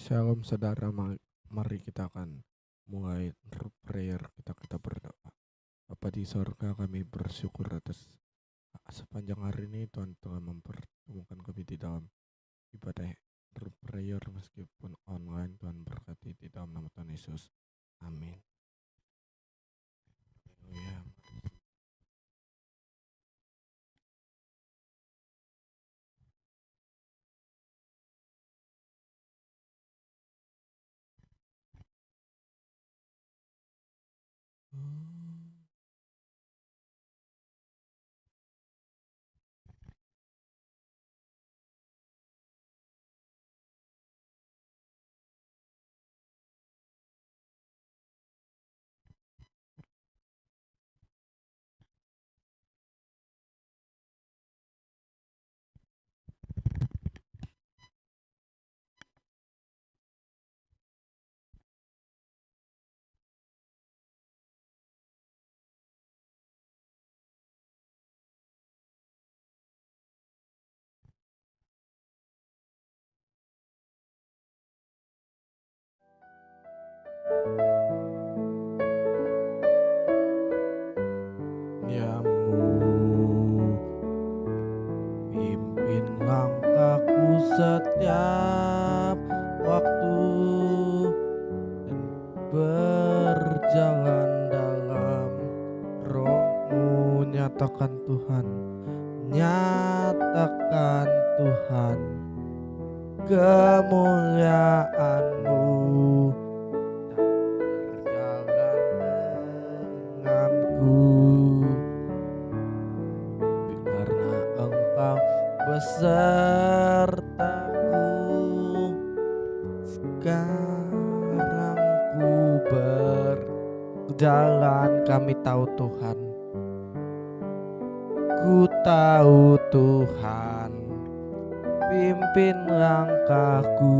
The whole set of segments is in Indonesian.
Shalom saudara, mari kita akan mulai prayer, kita berdoa. Bapa di sorga, kami bersyukur atas sepanjang hari ini Tuhan telah mempertemukan kami di dalam ibadah prayer meskipun online. Tuhan berkati di dalam nama Tuhan Yesus. Amin. Haleluya. Pimpin langkahku setiap waktu dan berjalan dalam Roh-Mu. Nyatakan Tuhan, nyatakan Tuhan kemuliaan-Mu dan berjalan denganku, karena Engkau besertaku. Sekarang ku berjalan, kami tahu Tuhan, ku tahu Tuhan, pimpin langkahku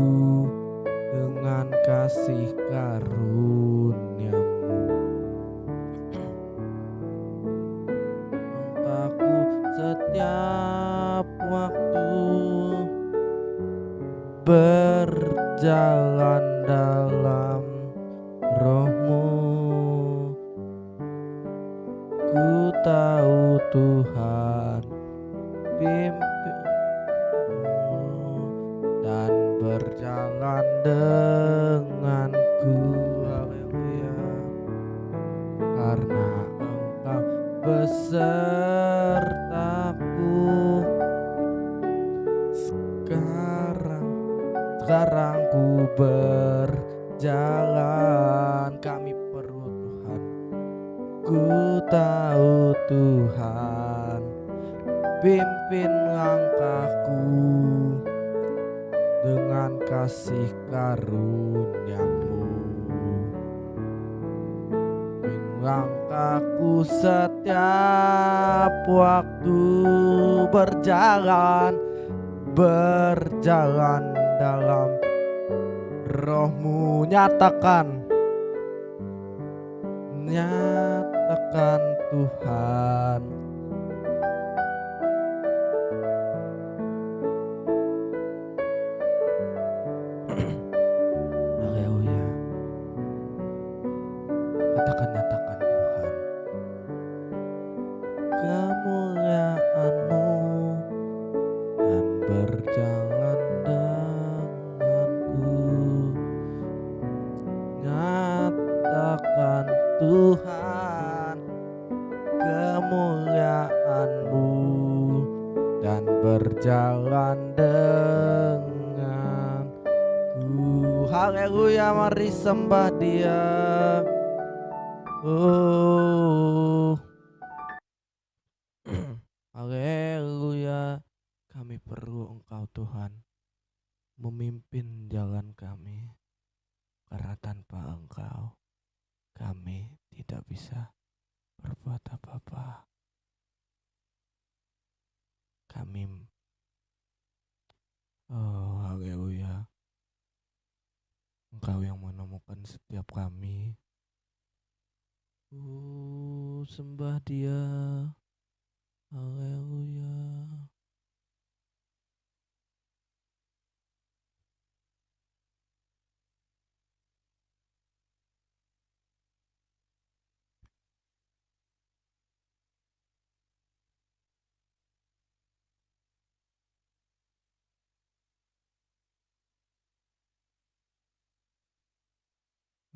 dengan kasih karunia-Mu. Langkahku setiap waktu berjalan dalam Roh-Mu. Ku tahu Tuhan, pimpin-Mu dan berjalan denganku. Haleluya. Karena Engkau besertaku. Sekarang ku berjalan, kami perlu Tuhan. Ku tahu Tuhan, pimpin langkahku dengan kasih karunia-Mu. Pimpin langkahku setiap waktu berjalan dalam Roh-Mu. Nyatakan Tuhan, haleluya. Katakan, nyatakan Tuhan kemuliaan-Mu dan berjalan denganku. Nyatakan Tuhan kemuliaan-Mu dan berjalan denganku. Haleluya, mari sembah Dia. Haleluya. Kami perlu Engkau Tuhan, memimpin jalan kami, karena tanpa Engkau kami tidak bisa berbuat apa-apa. Kami haleluya, Engkau yang menemukan setiap kami. Sembah Dia. Haleluya.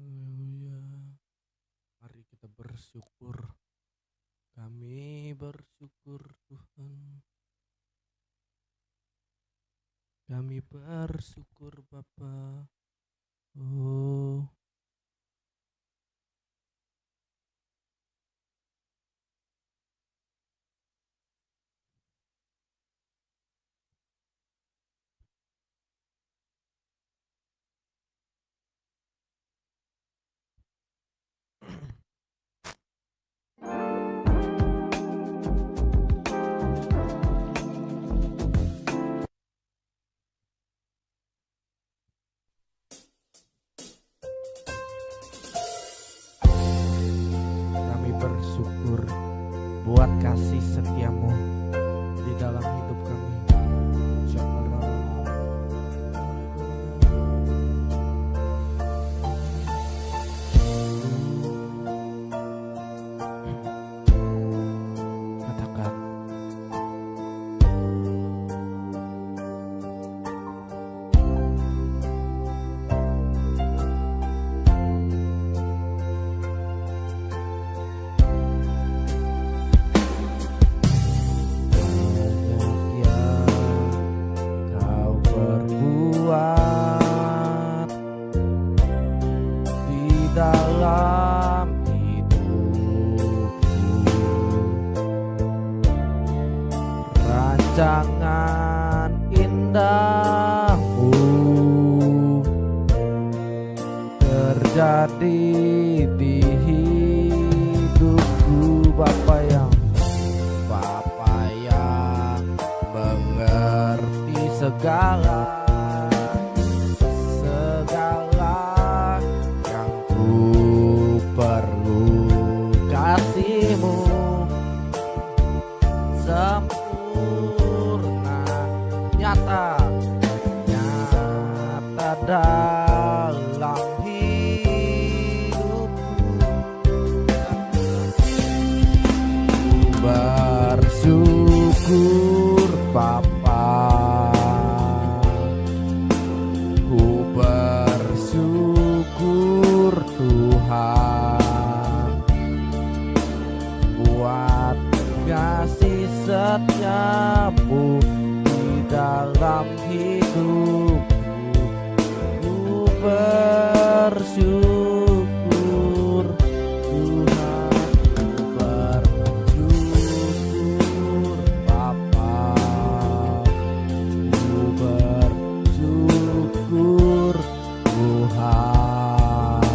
Haleluya. Mari kita bersyukur. Kami bersyukur Tuhan. Kami bersyukur Bapa. Oh, kami bersyukur buat kasih setiamu di dalam hidup kami. Syukur. Katakan, banyak yang kau perbuat di dalam hidupku. Rancangan indahmu terjadi di hidupku. Bapa yang mengerti segala yang ku perlu. Kasihmu sempurna, nyata dalam hidupku. Bersyukur Bapa, ku bersyukur Tuhan buat kasih setiamu di dalam hidupku. Ku bersyukur Tuhan, ku bersyukur Bapa, ku bersyukur Tuhan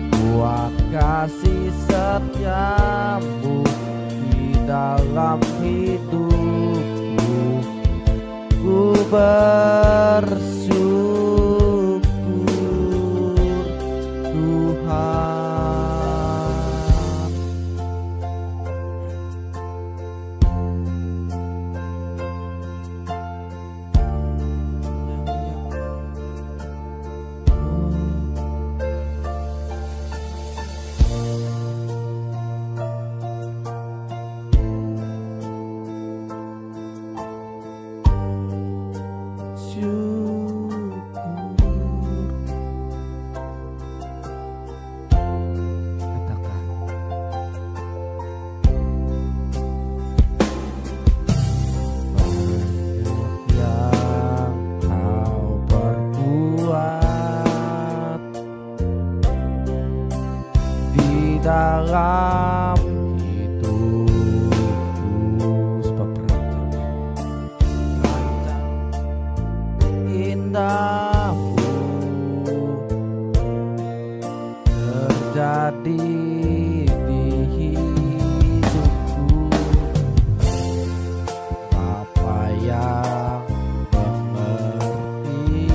buat kasih setiamu di dalam hidupku. Ku bersyukur Tuhan. Katakan, banyak yang kau perbuat di dalam hidupku. Sebab rancang indahmu terjadi di hidupku. Bapa yang mengerti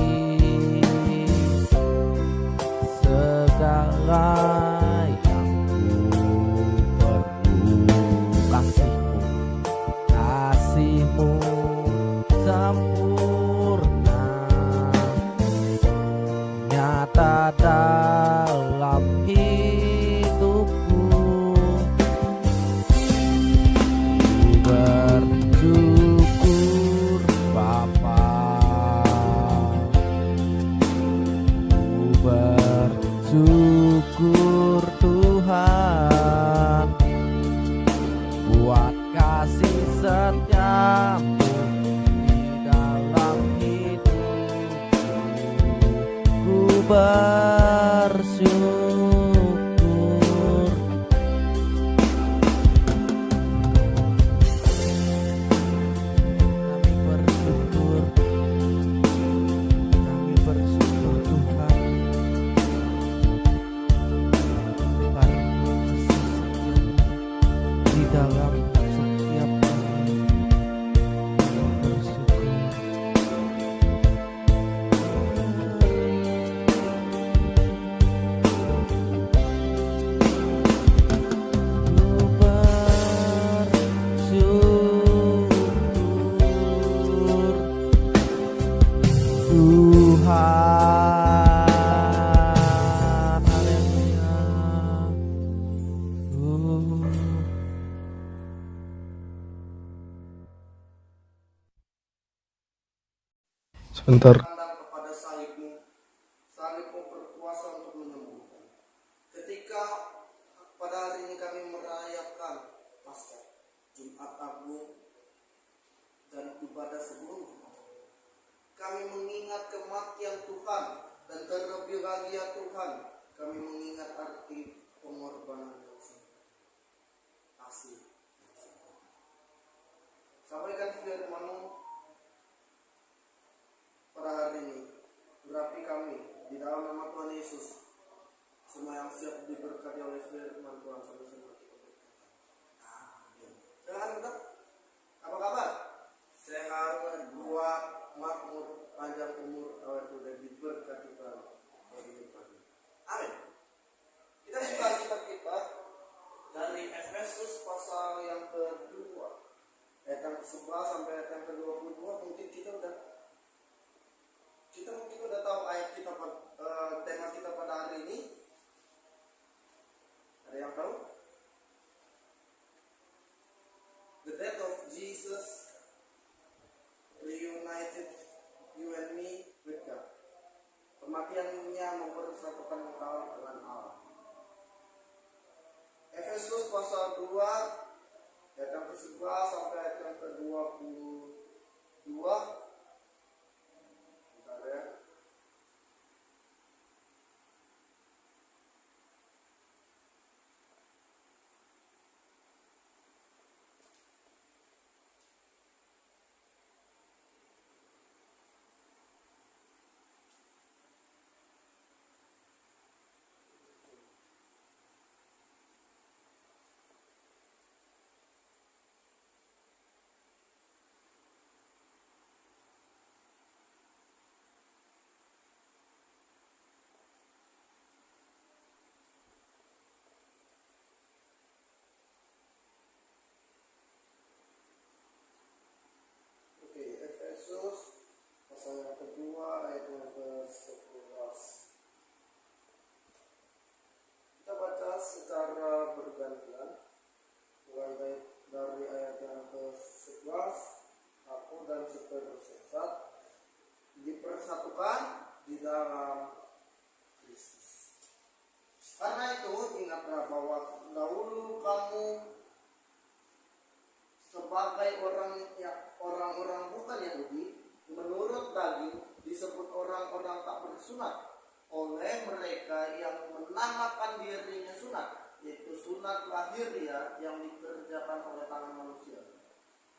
segala yang ku perlu. Kasihmu sempurna, bersyukur. Kami bersyukur Tuhan karena kasih setia di dalam setiap kami. Kami bersyukur. Tuhan, haleluya. Sebentar. Kepada salibmu, salibmu berkuasa untuk menyembuhkan. Ketika pada hari ini kami merayakan Paskah, Jumat Agung, dan ibadah sebelum Jumat Agung, kami mengingat kematian Tuhan, dan terlebih lagi ya Tuhan, kami mengingat arti pengorbanan yang asli. Sampaikan firman-Mu pada hari ini, berapi kami di dalam nama Tuhan Yesus. Semua yang siap diberkati oleh firman Tuhan sampai semua kita berkata. Amin. Jangan lupa, apa kabar? Sehat, kuat, makmur, panjang umur, awet muda diberkati Tuhan. Amin. Kita buka kitab kita dari Efesus pasal yang kedua, ayat yang ke-11 sampai ayat yang ke-22. Mungkin kita udah tahu ayat kita, tema kita pada hari ini. Ada yang tahu? The death of Jesus reunited you and me with God. Kematiannya mempersatukan engkau dengan Allah. Efesus pasal 2 ayat yang ke-11 sampai ayat yang ke-22. Bentar ya. Efesus pasal yang kedua ayat yang ke-11. Kita baca secara bergantian, mulai dari ayat yang ke-11. Aku dan seterusnya dipersatukan di dalam Kristus. Karena itu ingatlah bahwa dahulu kamu sebagai orang-orang bukan Yahudi, menurut daging disebut orang-orang tak bersunat oleh mereka yang menamakan dirinya sunat, yaitu sunat lahiriah yang dikerjakan oleh tangan manusia.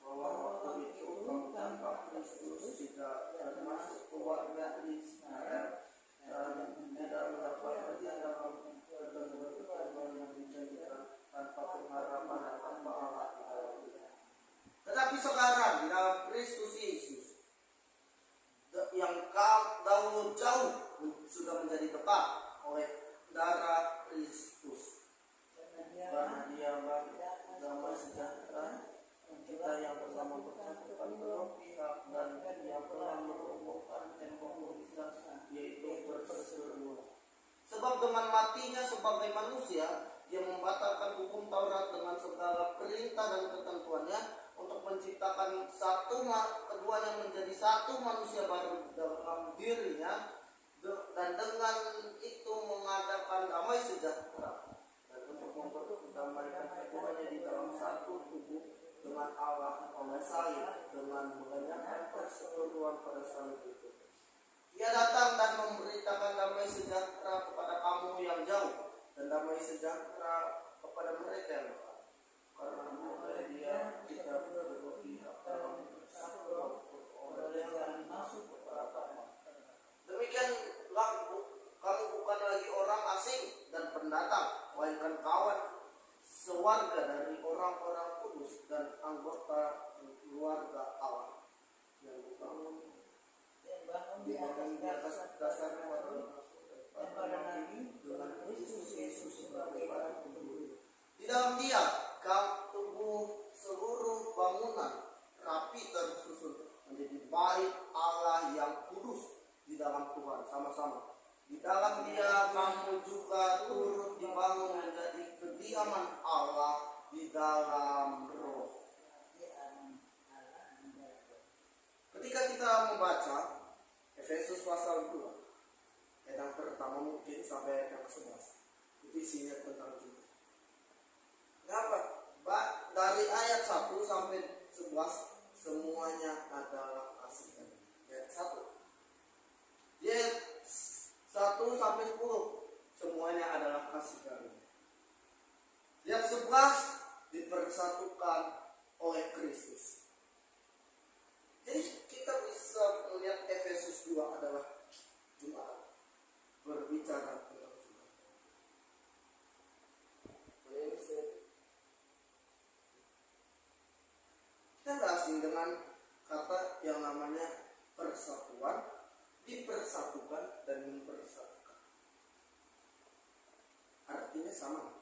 Bahwa waktu itu kamu tanpa Kristus tidak termasuk keluarga Israel dan tidak mendapat bagian dalam ketentuan yang dijanjikan tanpa pengharapan dan tanpa Allah. Tetapi sekarang di dalam Kristus Yesus yang dahulu jauh sudah menjadi tetap oleh darah Kristus. Karena Dialah damai sejahtera kita yang telah mempersatukan kedua pihak, dan yang telah merobohkan tembok pemisah, yaitu perseteruan. Sebab dengan matinya sebagai manusia, dia membatalkan hukum Taurat dengan segala perintah dan ketentuannya, untuk menciptakan keduanya menjadi satu manusia baru dalam dirinya, dan dengan itu mengadakan damai sejahtera, dan untuk memperdamaikan keduanya di dalam satu tubuh dengan Allah oleh salib, dengan mengadakan perseteruan pada salib itu. Ia Dia datang dan memberitakan damai sejahtera kepada kamu yang jauh dan damai sejahtera kepada mereka yang dekat. Karena oleh Dia kita berpihak dalam bersatu oleh yang masuk kepada Bapa. Demikianlah kamu bukan lagi orang asing dan pendatang, melainkan kawan sewarga dari orang-orang kudus dan anggota keluarga Allah yang dibangun di atas dasarnya pada Nabi dengan Kristus Yesus sebagai barang penduduk. Di dalam Dia kamu tumbuh seluruh bangunan rapi tersusun menjadi bait Allah yang kudus di dalam Tuhan. Sama-sama. Di dalam Dia kamu juga turut dibangun menjadi kediaman Allah di dalam Roh. Ketika kita membaca Efesus pasal 2 ayat yang pertama mungkin sampai ayat yang ke-11, itu isinya tentang kita. Kenapa? Dari ayat 1 sampai 11 semuanya adalah kasih karunia. Ayat 1. Di ayat 1 sampai 10 semuanya adalah kasih karunia. Ayat 11 dipersatukan oleh Kristus. Jadi kita bisa melihat Efesus 2 adalah Jumat, berbicara tentang Jumat. Kita nggak asing dengan kata yang namanya persatuan, dipersatukan dan mempersatukan. Artinya sama.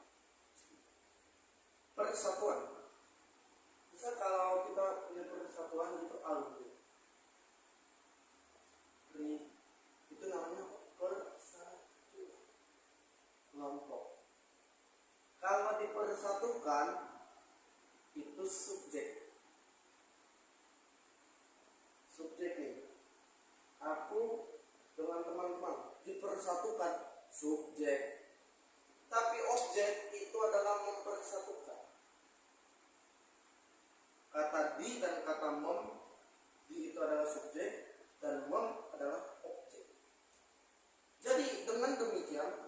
Persatuan. Misal kalau kita punya persatuan itu alumni, itu namanya persatuan kelompok. Kalau dipersatukan itu subjek nih. Aku dengan teman-teman dipersatukan subjek, tapi objek itu adalah mempersatukan. Kata di dan kata mem, di itu adalah subjek dan mem adalah objek. Jadi dengan demikian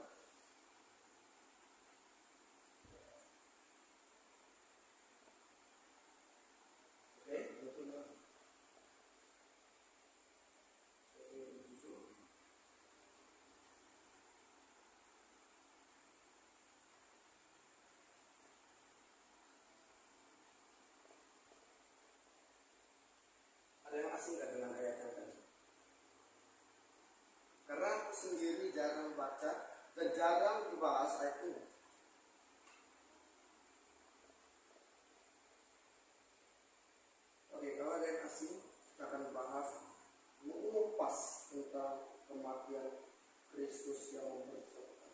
asing gak dengan ayat yang tadi? Karena aku sendiri jarang baca dan jarang dibahas ayat ini. Oke, kalau ada yang asing, kita akan bahas mengupas tentang kematian Kristus yang mempersatukan.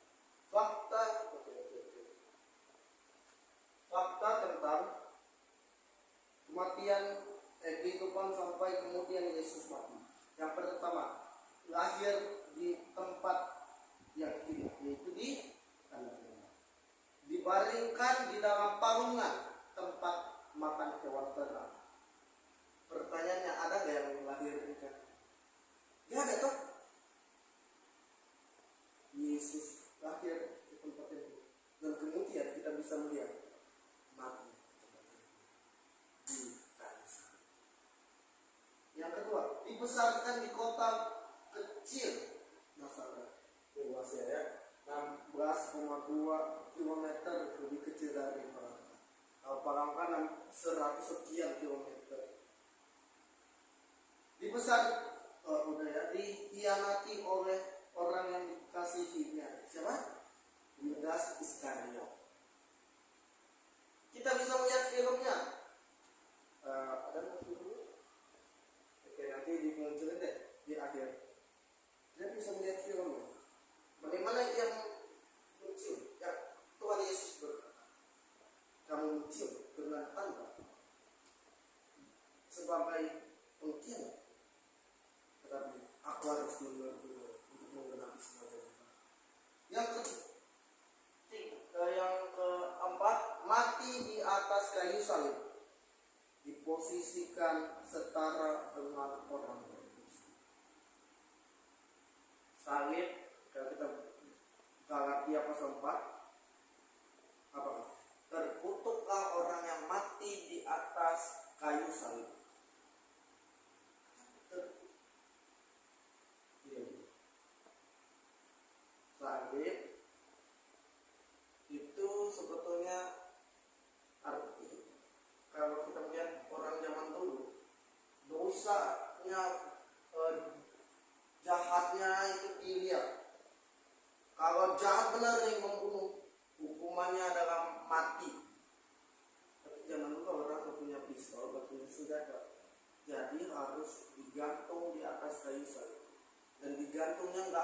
Fakta tentang kematian kehidupan sampai kemudian Yesus mati. Yang pertama, lahir di tempat yang tidak, yaitu di kandang. Dibaringkan di dalam palungan tempat makan hewan ternak. Pertanyaannya, ada nggak yang lahir di kandang? Ya ada toh. Yesus lahir di tempat itu dan kemudian kita bisa melihat mati di kayu salib. Yang kedua, dibesarkan di kota kecil Nazaret. Luas ya, 16,2 km lebih kecil dari Palangka. Kalau Palangka 100 sekian kilometer. Dihianati oleh orang yang dikasihinya. Siapa? Yudas Iskariot. Kita bisa melihat filmnya. Ada nggak filmnya? Oke, nanti dimunculin deh di akhir. Kita bisa melihat filmnya. Bagaimana yang muncul? Ya, Tuhan Yesus berkata, kamu muncul dengan tanda sebagai pengkhianat. Tetapi aku harus menunggu untuk menggenapi semuanya. Yang keempat, mati di atas kayu salib, diposisikan setara dengan orang berdosa. Apa? Terkutuklah orang yang mati di atas kayu salib. Salib itu sebetulnya arti, kalau kita melihat orang zaman dulu, dosanya, jahatnya itu dilihat. Kalau jahat benar yang membunuh, hukumannya adalah mati. Tapi zaman dulu orang gak punya pistol, gak punya senjata, jadi harus digantung di atas kayu salib. Dan digantungnya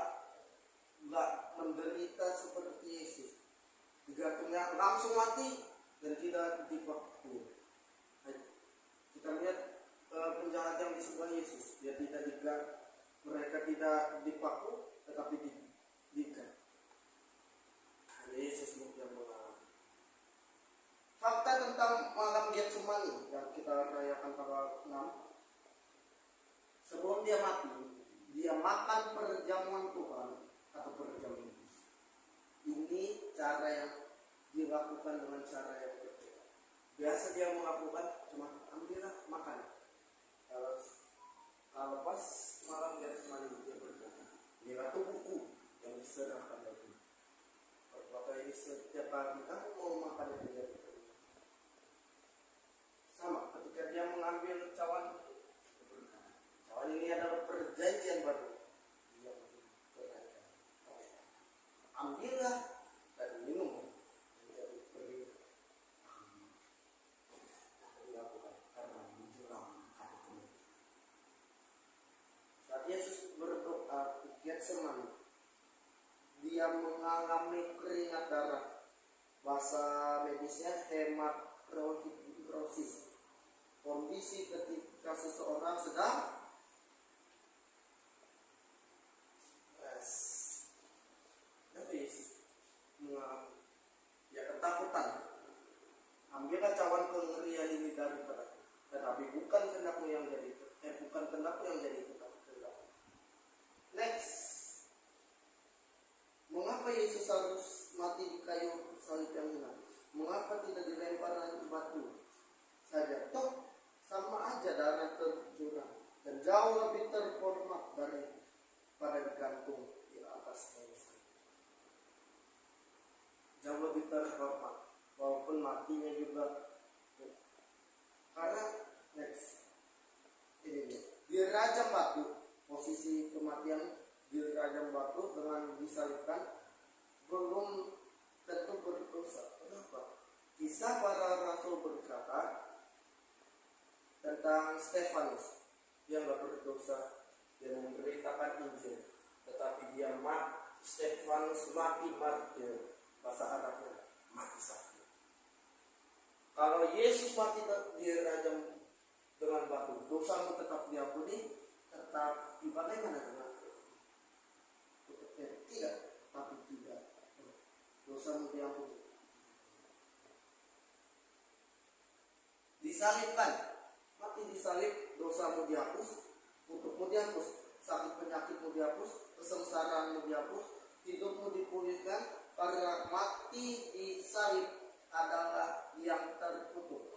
nggak menderita seperti Yesus. Digantungnya langsung mati dan tidak dipaku. Kita lihat penjahat yang di sebelah Yesus, dia tidak digantung, mereka tidak dipaku, tetapi digantung. Yesus yang mengalami. Fakta tentang malam Getsemani yang kita rayakan tanggal 6. Sebelum dia mati, dia makan perjamuan Tuhan atau perjamuan Yesus. Ini cara yang dilakukan dengan cara yang berbeda. Biasa dia melakukan cuma ambillah makan. Kalau pas malam Getsemani dia berkata, inilah tubuhku yang diserahkan bagi. Bapak ini setiap pagi kamu mau makan yang dia berkata. Sama ketika dia mengambil cawan ini adalah perjanjian baru. Dia berkata, ambillah dan minum menjadi perintah. Dilakukan karena menjelang hari kemudian. Saat Yesus berdoa di Getsemani, dia mengalami keringat darah. Bahasa medisnya hematidrosis. Kondisi ketika seseorang sedang ketakutan. Ambillah cawan kengerian ini daripada, tetapi bukan kehendakmu yang jadi, bukan kehendakku yang jadi, tetapi kehendakmu. Next, mengapa Yesus harus mati di kayu salib yang hina? Mengapa tidak dilempar batu saja? Toh sama aja darah tercurah dan jauh lebih terhormat daripada digantung di atas kayu salib. Jauh lebih terhormat, walaupun matinya juga. Karena next, ini dirajam batu, posisi kematian dirajam batu dengan disalibkan belum tentu berdosa. Kenapa? Kisah para rasul berkata tentang Stefanus yang gak berdosa, dia memberitakan Injil, tetapi dia Stefanus mati martir. Bahasa Arabnya mati sakit. Kalau Yesus mati dirajam dengan batu, dosamu tetap diampuni, tetapi bagaimana dengan tidak, tapi tidak, dosamu diampuni. Disalibkan, mati disalib, dosamu dihapus, untukmu dihapus, sakit penyakitmu dihapus, kesengsaraanmu dihapus, hidupmu dipulihkan. Karena mati di salib adalah yang terkutuk.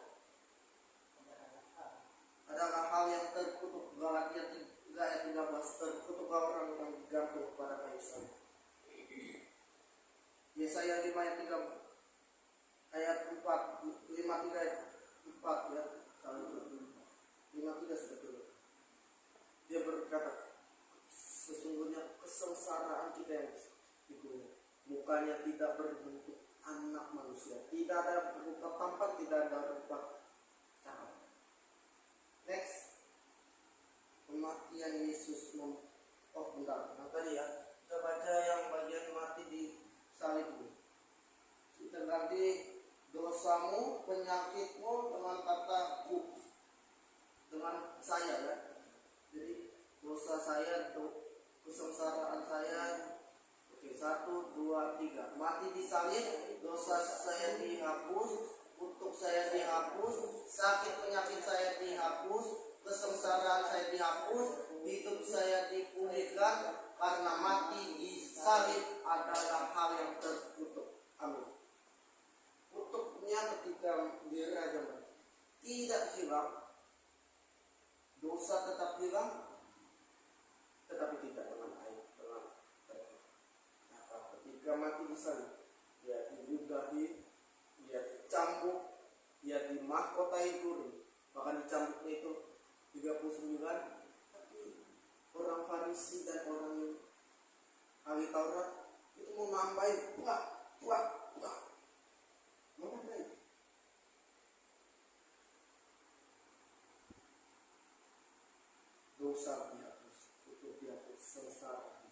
Adalah hal yang terkutuk. Galatia 3:13, terkutuklah orang yang digantung pada kayu salib. Yesaya 5 ayat 4 ya, kalau 53 sebetulnya. Dia berkata, sesungguhnya kesengsaraan kita yang dibunuh. Mukanya tidak berbentuk anak manusia, tidak ada berupa tampan, tidak ada berupa cakap. Next, kematian Yesus. Bentar, tadi ya, kita baca yang bagian mati di salib ini. Kita ganti dosamu, penyakitmu dengan kata ku, dengan saya ya. Jadi dosa saya, kesengsaraan saya. 1, 2, 3. Mati di salib, dosa saya dihapus, kutuk saya dihapus, sakit penyakit saya dihapus, kesengsaraan saya dihapus, hidup saya dipulihkan. Karena mati di salib adalah hal yang terkutuk. mati salib. Ia diludahi, ia dicambuk, ia dimahkotai duri. Bahkan dicambuknya itu 39. Tapi orang Farisi dan orang yang ahli Taurat itu mau nambahin, buah. Mau nambahin. Dosa dihapus, itu dihapus, sengsara.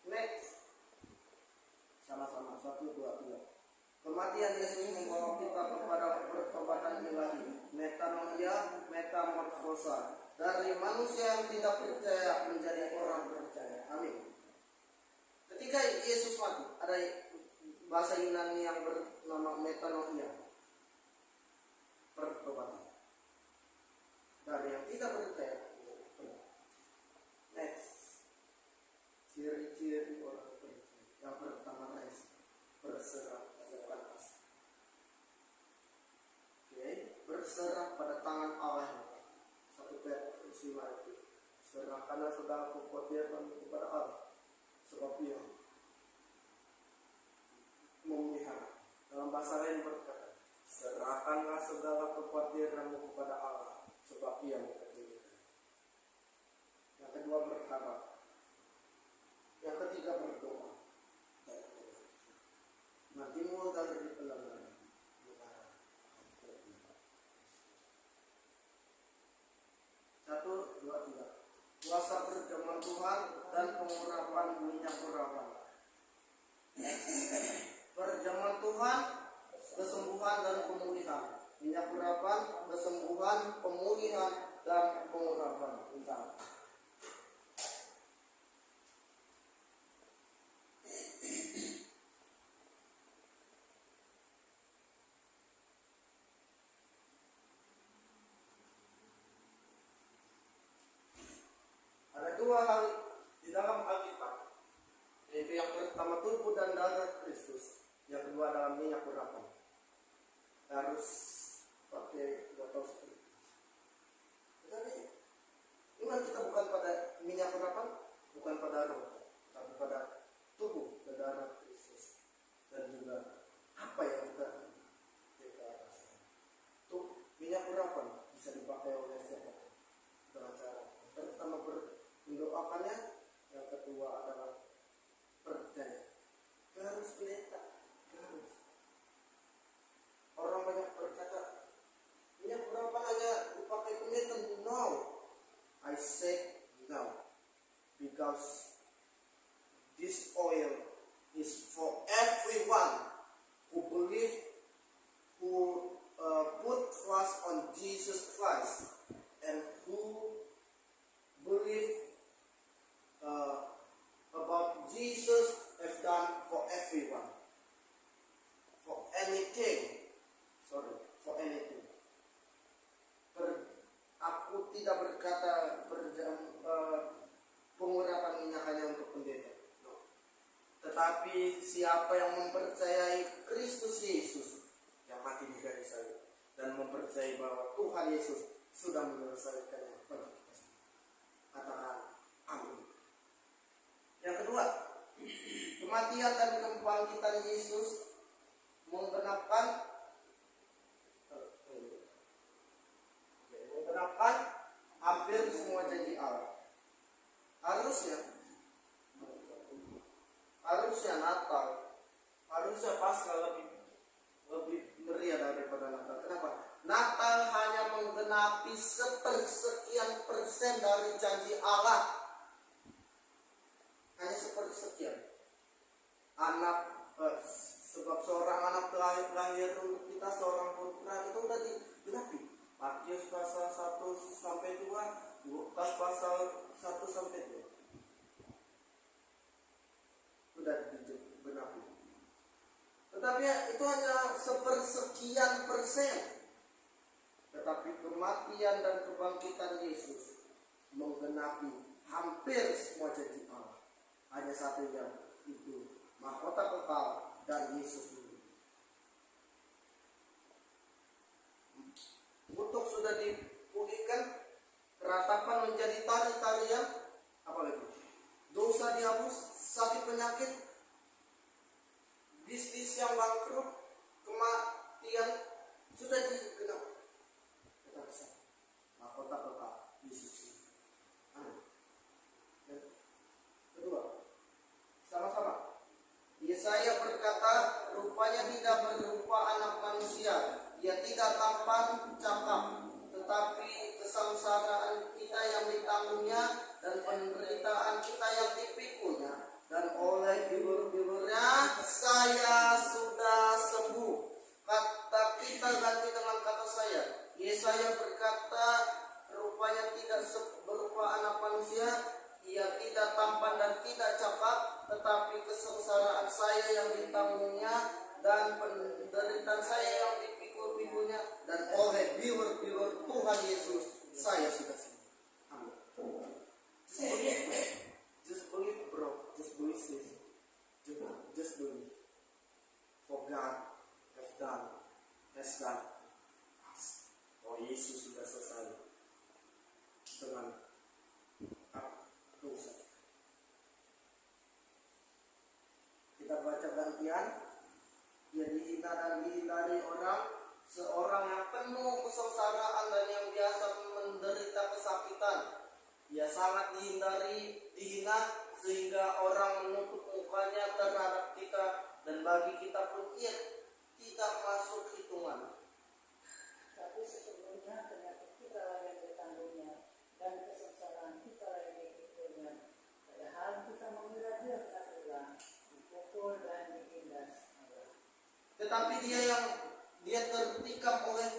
Next, sama-sama 1, 2, 3. Kematian Yesus membawa kita kepada pertobatan ilahi, metanoia, metamorfosa, dari manusia yang tidak percaya menjadi orang percaya. Amin. Ketika Yesus mati, ada bahasa Yunani yang bernama metanoia, pertobatan. Dari yang tidak percaya. Next, ciri-ciri orang percaya. Yang pertama, berserah pada tangan. Berserah pada tangan Allah. 1 Petrus 5 itu. Serahkanlah segala kekhawatiran kepada Allah, sebab Ia memelihara. Dalam bahasa lain berkata, serahkanlah segala kekhawatiranmu kepada Allah, sebab Ia memelihara. Yang kedua, berharap. Yang ketiga, berdoa. Matimu dari pelanggaran. 1, 2, 3. Kuasa perjamuan Tuhan dan pengurapan minyak urapan. Perjamuan Tuhan, kesembuhan dan pemulihan. Minyak urapan, kesembuhan, pemulihan dan pengurapan. Bentar. Ada dua hal di dalam Alkitab, yaitu yang pertama tubuh dan darah Kristus, yang kedua adalah minyak urapan. Harus pakai botol seperti itu. Jadi iman kita bukan pada minyak urapan, bukan pada roh, tapi pada tubuh dan darah Kristus, dan juga apa yang kita deklarasikan. Tuh minyak urapan bisa dipakai oleh siapa? Dengan cara pertama mendoakannya, yang kedua adalah percaya. Harus kelihatan, harus. Orang banyak berkata, minyak urapan hanya dipakai pendeta. No, I say no, because this oil is for everyone who believe, who put trust on Jesus Christ, and who believe about Jesus have done for everyone, for anything. Aku tidak berkata pengurapan minyak hanya untuk pendeta, no. Tetapi siapa yang mempercayai Kristus Yesus yang mati di kayu salib dan mempercayai bahwa Tuhan Yesus sudah menyelesaikannya bagi kita semua, katakan amin. Yang kedua, kematian dan kebangkitan Yesus menggenapkan hampir semua janji Allah. Harusnya Natal, harusnya Paskah lebih meriah daripada Natal. Kenapa? Natal hanya menggenapi sepersekian persen dari janji Allah. Hanya sepersekian. Sebab seorang anak lahir untuk kita, seorang putra itu sudah digenapi. Matius pasal 1 sampai 2, Lukas pasal 1 sampai 2. Sudah digenapi. Tetapi itu hanya sepersekian persen. Tetapi kematian dan kebangkitan Yesus menggenapi hampir semua janji Allah. Hanya satu yang itu, mahkota kekal dan Yesus sendiri. Kutuk sudah dipulihkan, keratapan menjadi tari-tarian, apa lagi? Dosa dihapus, sakit penyakit bisnis yang bangkrut, kematian sudah digenap. Tetap bisa mahkota kekal Yesus. Amin. Dan kedua, sama-sama. Yesaya berkata, rupanya tidak berupa anak manusia, dia tidak tampan cakap, tetapi kesengsaraan kita yang ditanggungnya dan penderitaan kita yang dipikulnya, dan oleh bibur-biburnya saya sudah sembuh. Kata kita ganti dengan kata saya. Yesaya berkata, rupanya tidak berupa anak manusia, ia tidak tampan dan tidak cakap, tetapi kesengsaraan saya yang ditanggungnya dan penderitaan saya yang dipikul-pikulnya, dan oleh bibur-bibur Tuhan Yesus saya sudah sembuh. Amin. Just believe, bro. Just believe, sis. Just believe. For God has done. Oh, Yesus sudah selesai dengan dosa. Kita baca gantian. Dia dihina dan dihindari orang, seorang yang penuh kesengsaraan dan yang biasa menderita kesakitan. Dia sangat dihina sehingga orang menutup mukanya terhadap kita, dan bagi kita pun ia tidak masuk hitungan. Tapi sesungguhnya penyakit kita lah yang ditanggungnya dan kesengsaraan kita lah yang dipikulnya. Padahal kita mengira dia telah hilang, dipukul dan ditindas Allah. Tetapi dia tertikam oleh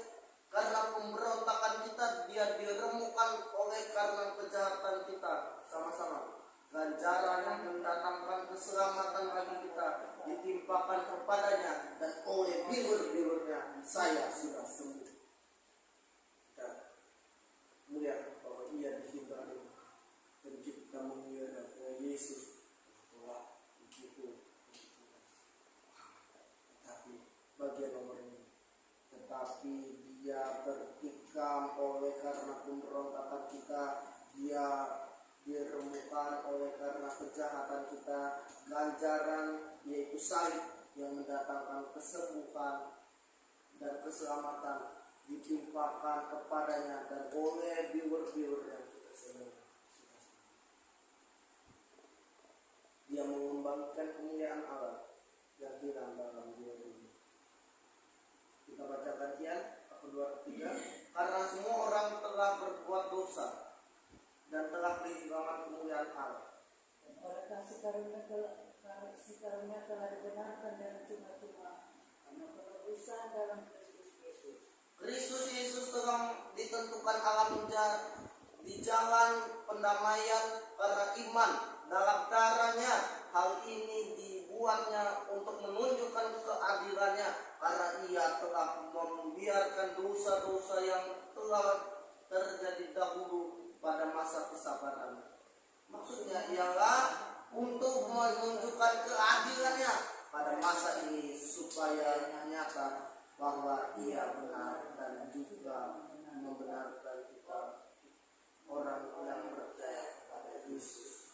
karena pemberontakan kita, dia diremukkan oleh karena kejahatan kita. Sama-sama. Ganjaran yang mendatangkan keselamatan bagi kita ditimpakan kepadanya, dan oleh bibur-biburnya saya sudah sembuh. Dan melihat bahwa ia dihindari, dan kita mengira bahwa Yesus telah dipukul. Tetapi bagian nomor ini, tetapi dia tertikam oleh karena pemberontakan kita, dia diremukkan oleh karena kejahatan kita, ganjaran yaitu salib yang mendatangkan kesembuhan dan keselamatan ditimpakan kepadanya, dan oleh bibur-bibur yang kita sembuh. Dia mengembangkan kemuliaan Allah yang hilang dalam diri ini. Kita baca gantian, kedua ketiga. Karena semua orang telah berbuat dosa dan telah kehilangan kemuliaan Allah. Dan oleh kasih karunia telah dibenarkan dengan cuma-cuma karena penebusan dalam Kristus Yesus. Kristus Yesus telah ditentukan Allah di jalan pendamaian karena iman dalam darahnya. Hal ini dibuatnya untuk menunjukkan keadilannya, karena ia telah membiarkan dosa-dosa yang telah terjadi dahulu pada masa kesabaran. Maksudnya ialah untuk menunjukkan keadilannya pada masa ini, supaya nyata bahwa ia benar dan juga membenarkan kita orang yang percaya pada Yesus.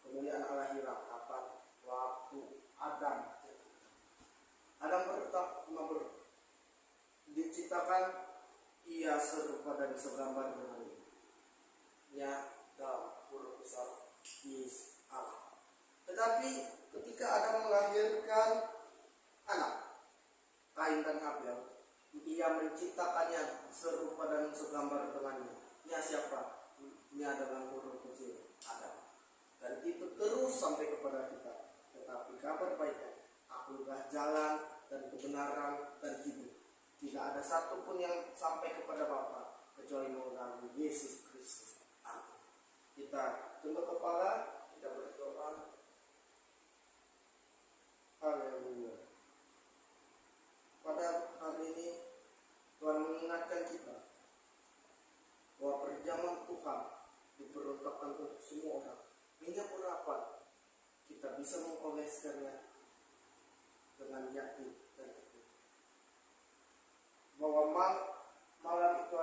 Kemuliaan Allah hilang kapan? Waktu Adam pertama diciptakan, ia serupa dan segambar dengannya. Ya, dalam huruf besar Is Allah. Tetapi ketika Adam melahirkan anak, Kain dan Habel, ia menciptakannya serupa dan segambar dengannya. Ini siapa? Ini adalah huruf kecil Adam. Dan itu terus sampai kepada kita. Tetapi kabar baiknya, akulah jalan dan kebenaran dan hidup. Tidak ada satupun yang sampai kepada Bapa kecuali melalui Yesus Kristus. Amin. Kita tunduk kepala, kita berdoa. Haleluya. Pada hari ini Tuhan mengingatkan kita bahwa perjamuan Tuhan diperuntukkan untuk semua orang. Hingga berapa kita bisa mengoleskannya dengan yakin dan yakin bahwa malam itu